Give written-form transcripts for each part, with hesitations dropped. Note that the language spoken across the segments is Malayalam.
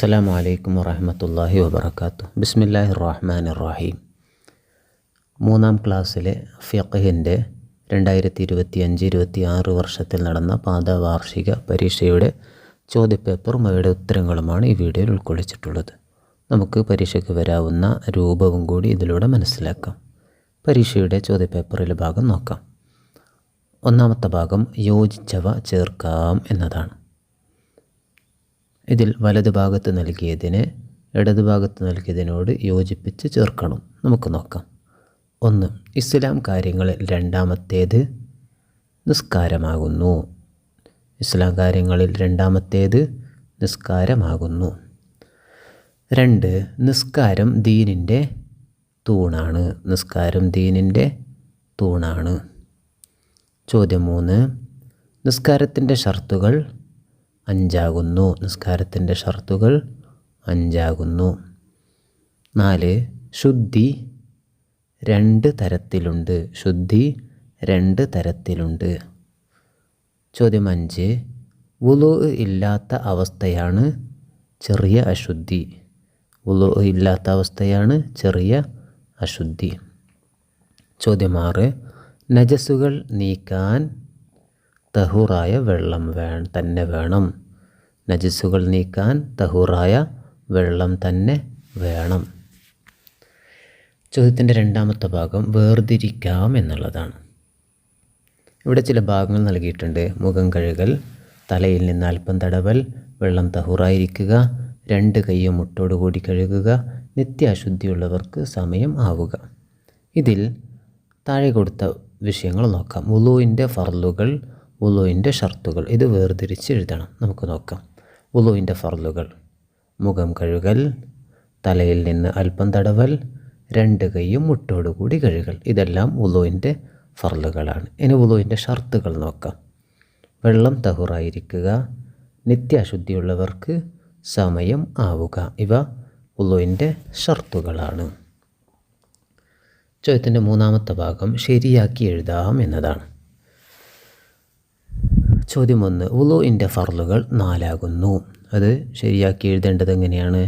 അസ്സലാമു അലൈക്കും വറഹ്മത്തുള്ളാഹി വബറകാതുഹു. ബിസ്മില്ലാഹിർ റഹ്മാനിർ റഹീം. മൂന്നാം ക്ലാസ്സിലെ ഫിഖ്ഹിൻ്റെ 2025-26 വർഷത്തിൽ നടന്ന പാദവാർഷിക പരീക്ഷയുടെ ചോദ്യപേപ്പറും അവയുടെ ഉത്തരങ്ങളുമാണ് ഈ വീഡിയോയിൽ ഉൾക്കൊള്ളിച്ചിട്ടുള്ളത്. നമുക്ക് പരീക്ഷയ്ക്ക് വരാവുന്ന രൂപവും കൂടി ഇതിലൂടെ മനസ്സിലാക്കാം. പരീക്ഷയുടെ ചോദ്യപേപ്പറിലെ ഭാഗം നോക്കാം. ഒന്നാമത്തെ ഭാഗം യോജിച്ചവ ചേർക്കാം എന്നതാണ്. ഇതിൽ വലതുഭാഗത്ത് നൽകിയതിനെ ഇടതുഭാഗത്ത് നൽകിയതിനോട് യോജിപ്പിച്ച് ചേർക്കണം. നമുക്ക് നോക്കാം. 1. ഇസ്ലാം കാര്യങ്ങളിൽ രണ്ടാമത്തേത് നിസ്കാരമാകുന്നു. ഇസ്ലാം കാര്യങ്ങളിൽ രണ്ടാമത്തേത് നിസ്കാരമാകുന്നു. 2. നിസ്കാരം ദീനിൻ്റെ തൂണാണ്. നിസ്കാരം ദീനിൻ്റെ തൂണാണ്. ചോദ്യം 3. നിസ്കാരത്തിൻ്റെ ഷർത്തുകൾ 5 ആകുന്നു. നിസ്കാരത്തിൻ്റെ ഷർത്തുകൾ 5 ആകുന്നു. 4. ശുദ്ധി 2 തരത്തിലുണ്ട്. ശുദ്ധി 2 തരത്തിലുണ്ട്. ചോദ്യം 5. വുളൂ ഇല്ലാത്ത അവസ്ഥയാണ് ചെറിയ അശുദ്ധി. വുളൂ ഇല്ലാത്ത അവസ്ഥയാണ് ചെറിയ അശുദ്ധി. ചോദ്യം 6. നജസുകൾ നീക്കാൻ തഹൂറായ വെള്ളം തന്നെ വേണം. നജസുകൾ നീക്കാൻ തഹൂറായ വെള്ളം തന്നെ വേണം. ചോദ്യത്തിൻ്റെ രണ്ടാമത്തെ ഭാഗം വേർതിരിക്കാം എന്നുള്ളതാണ്. ഇവിടെ ചില ഭാഗങ്ങൾ നൽകിയിട്ടുണ്ട്. മുഖം കഴുകൽ, തലയിൽ നിന്ന് അല്പം തടവൽ, വെള്ളം തഹൂറായിരിക്കുക, 2 കൈയും മുട്ടോടുകൂടി കഴുകുക, നിത്യാശുദ്ധിയുള്ളവർക്ക് സമയം ആവുക. ഇതിൽ താഴെ കൊടുത്ത വിഷയങ്ങൾ നോക്കാം. വുളൂഇൻ്റെ ഫർളുകൾ, വുളൂഇൻ്റെ ഷർത്തുകൾ. ഇത് വേർതിരിച്ച് എഴുതണം. നമുക്ക് നോക്കാം. വുളൂഇൻ്റെ ഫർളുകൾ: മുഖം കഴുകൽ, തലയിൽ നിന്ന് അല്പം തടവൽ, 2 കൈയും മുട്ടോടുകൂടി കഴുകൽ. ഇതെല്ലാം വുളൂഇൻ്റെ ഫർളുകളാണ്. ഇനി വുളൂഇൻ്റെ ഷർത്തുകൾ നോക്കാം. വെള്ളം തഹൂറായിരിക്കുക, നിത്യാശുദ്ധിയുള്ളവർക്ക് സമയം ആവുക. ഇവ വുളൂഇൻ്റെ ഷർത്തുകളാണ്. ചോദ്യത്തിൻ്റെ മൂന്നാമത്തെ ഭാഗം ശരിയാക്കി എഴുതാം എന്നതാണ്. ചോദ്യം 1. വുളൂഇൻ്റെ ഫർളുകൾ 4 ആകുന്നു. അത് ശരിയാക്കി എഴുതേണ്ടത് എങ്ങനെയാണ്?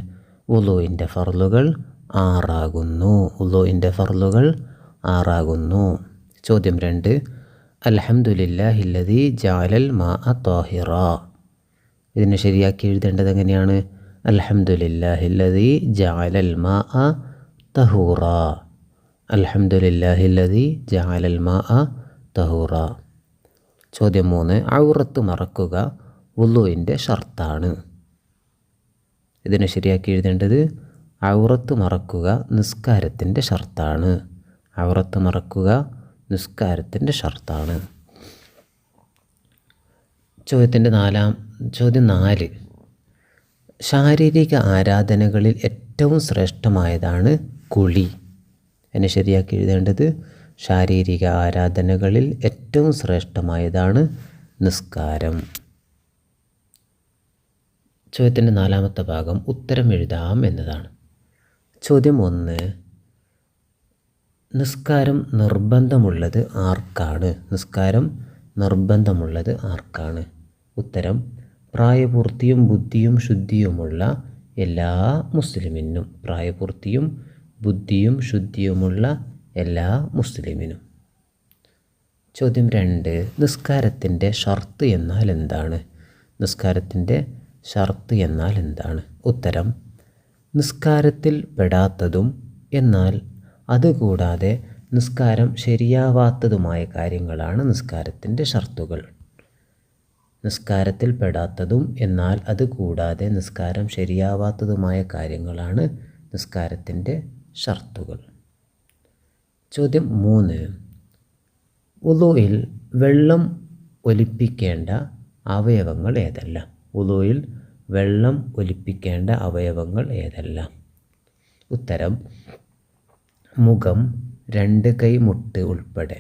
വുളൂഇൻ്റെ ഫർളുകൾ 6 ആകുന്നു. വുളൂഇൻ്റെ ഫർളുകൾ 6 ആകുന്നു. ചോദ്യം 2. അൽഹംദുലില്ലാഹില്ലദീ ജഅലൽ മാഅ ത്വാഹിറ. ഇതിനെ ശരിയാക്കി എഴുതേണ്ടത് എങ്ങനെയാണ്? അൽഹംദുലില്ലാഹില്ലദീ ജഅലൽ മാഅ തഹൂറ. അൽഹംദുലില്ലാഹില്ലദീ ജഅലൽ മാഅ തഹൂറ. ചോദ്യം 3. ഔറത്ത് മറക്കുക വുളൂഇൻ്റെ ഷർത്താണ്. ഇതിനെ ശരിയാക്കി എഴുതേണ്ടത് ഔറത്ത് മറക്കുക നിസ്കാരത്തിൻ്റെ ഷർത്താണ്. ഔറത്ത് മറക്കുക നിസ്കാരത്തിൻ്റെ ഷർത്താണ്. ചോദ്യം 4. ശാരീരിക ആരാധനകളിൽ ഏറ്റവും ശ്രേഷ്ഠമായതാണ് കുളി. എന്നെ ശരിയാക്കി എഴുതേണ്ടത് ശാരീരിക ആരാധനകളിൽ ഏറ്റവും ശ്രേഷ്ഠമായതാണ് നിസ്കാരം. ചോദ്യത്തിൻ്റെ 4ാമത്തെ ഭാഗം ഉത്തരം എഴുതാം എന്നതാണ്. ചോദ്യം 1. നിസ്കാരം നിർബന്ധമുള്ളത് ആർക്കാണ്? നിസ്കാരം നിർബന്ധമുള്ളത് ആർക്കാണ്? ഉത്തരം പ്രായപൂർത്തിയും ബുദ്ധിയും ശുദ്ധിയുമുള്ള എല്ലാ മുസ്ലിമിനും. പ്രായപൂർത്തിയും ബുദ്ധിയും ശുദ്ധിയുമുള്ള എല്ലാ മുസ്ലിമിനും. ചോദ്യം 2. നിസ്കാരത്തിൻ്റെ ഷർത്ത് എന്നാൽ എന്താണ്? നിസ്കാരത്തിൻ്റെ ഷർത്ത് എന്നാൽ എന്താണ്? ഉത്തരം നിസ്കാരത്തിൽ പെടാത്തതും എന്നാൽ അതുകൂടാതെ നിസ്കാരം ശരിയാവാത്തതുമായ കാര്യങ്ങളാണ് നിസ്കാരത്തിൻ്റെ ഷർത്തുകൾ. നിസ്കാരത്തിൽ പെടാത്തതും എന്നാൽ അതുകൂടാതെ നിസ്കാരം ശരിയാവാത്തതുമായ കാര്യങ്ങളാണ് നിസ്കാരത്തിൻ്റെ ഷർത്തുകൾ. ചോദ്യം 3. വുളൂഇൽ വെള്ളം ഒലിപ്പിക്കേണ്ട അവയവങ്ങൾ ഏതെല്ലാം? വുളൂഇൽ വെള്ളം ഒലിപ്പിക്കേണ്ട അവയവങ്ങൾ ഏതെല്ലാം? ഉത്തരം മുഖം, 2 കൈ മുട്ട് ഉൾപ്പെടെ,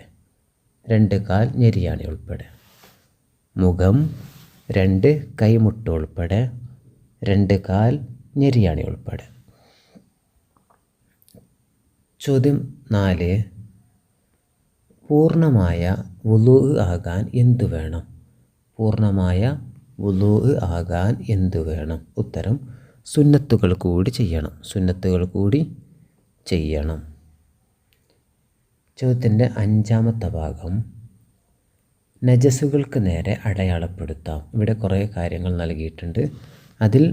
2 കാൽ ഞെരിയാണി ഉൾപ്പെടെ. മുഖം, 2 കൈ മുട്ട് ഉൾപ്പെടെ, 2 കാൽ ഞെരിയാണി ഉൾപ്പെടെ. ചോദ്യം 4. പൂർണ്ണമായ വുളൂ ആകാൻ എന്തു വേണം? പൂർണ്ണമായ വുളൂ ആകാൻ എന്തു വേണം? ഉത്തരം സുന്നത്തുകൾ കൂടി ചെയ്യണം. ചോദ്യത്തിൻ്റെ 5ാമത്തെ ഭാഗം, നജസുകൾക്ക് നേരെ അടയാളപ്പെടുത്താം. ഇവിടെ കുറേ കാര്യങ്ങൾ നൽകിയിട്ടുണ്ട്. അതിൽ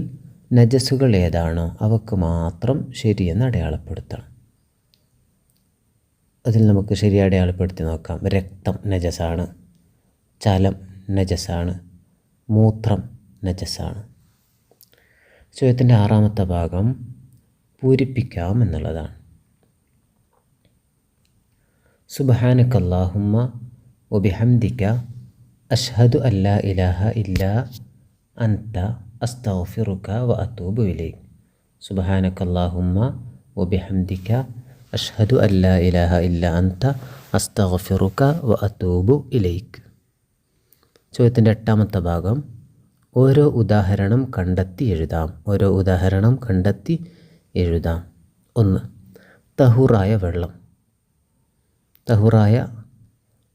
നജസുകൾ ഏതാണോ അവക്ക് മാത്രം ശരിയെന്ന് അടയാളപ്പെടുത്തണം. അതിൽ നമുക്ക് ശരി അടയാളപ്പെടുത്തി നോക്കാം. രക്തം നജസാണ്, ചലം നജസാണ്, മൂത്രം നജസാണ്. ചോദ്യത്തിൻ്റെ 6ാമത്തെ ഭാഗം പൂരിപ്പിക്കാം എന്നുള്ളതാണ്. സുബ്ഹാനക അല്ലാഹുമ്മ വബിഹംദിക അഷ്ഹദു അല്ലാ ഇലാഹ ഇല്ലാ അൻത അസ്തഗ്ഫിറുക വഅതൂബു ഇലൈക്. സുബ്ഹാനക അല്ലാഹുമ്മ വബിഹംദിക അഷ്ഹദു അല്ലാ ഇലാഹ ഇല്ലാ അൻത അസ്തഗ്ഫിറുക വഅതൂബു ഇലൈക്. ചോദ്യത്തിൻ്റെ 8ാമത്തെ ഭാഗം, ഓരോ ഉദാഹരണം കണ്ടെത്തി എഴുതാം. 1. തഹൂറായ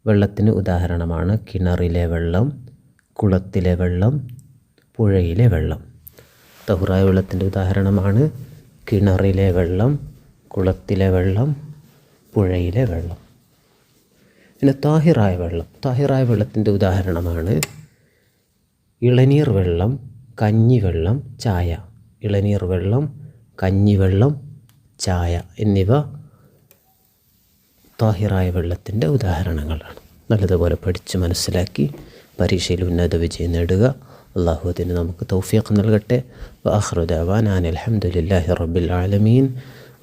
വെള്ളത്തിന് ഉദാഹരണമാണ് കിണറിലെ വെള്ളം, കുളത്തിലെ വെള്ളം, പുഴയിലെ വെള്ളം. തഹൂറായ വെള്ളത്തിൻ്റെ ഉദാഹരണമാണ് കിണറിലെ വെള്ളം, കുളത്തിലെ വെള്ളം, പുഴയിലെ വെള്ളം. പിന്നെ താഹിറായ വെള്ളത്തിൻ്റെ ഉദാഹരണമാണ് ഇളനീർ വെള്ളം, കഞ്ഞിവെള്ളം, ചായ. ഇളനീർ വെള്ളം, കഞ്ഞിവെള്ളം, ചായ എന്നിവ താഹിറായ വെള്ളത്തിൻ്റെ ഉദാഹരണങ്ങളാണ്. നല്ലതുപോലെ പഠിച്ച് മനസ്സിലാക്കി പരീക്ഷയിൽ ഉന്നത വിജയം നേടുക. അള്ളാഹു അതിന് നമുക്ക് തൗഫീഖ് നൽകട്ടെ. വആഖിറു ദഅവാനാ അൽഹംദുലില്ലാഹി റബ്ബിൽ ആലമീൻ.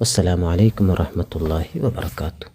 വസ്സലാമു അലൈക്കും വറഹ്മത്തുള്ളാഹി വബറകാതുഹു.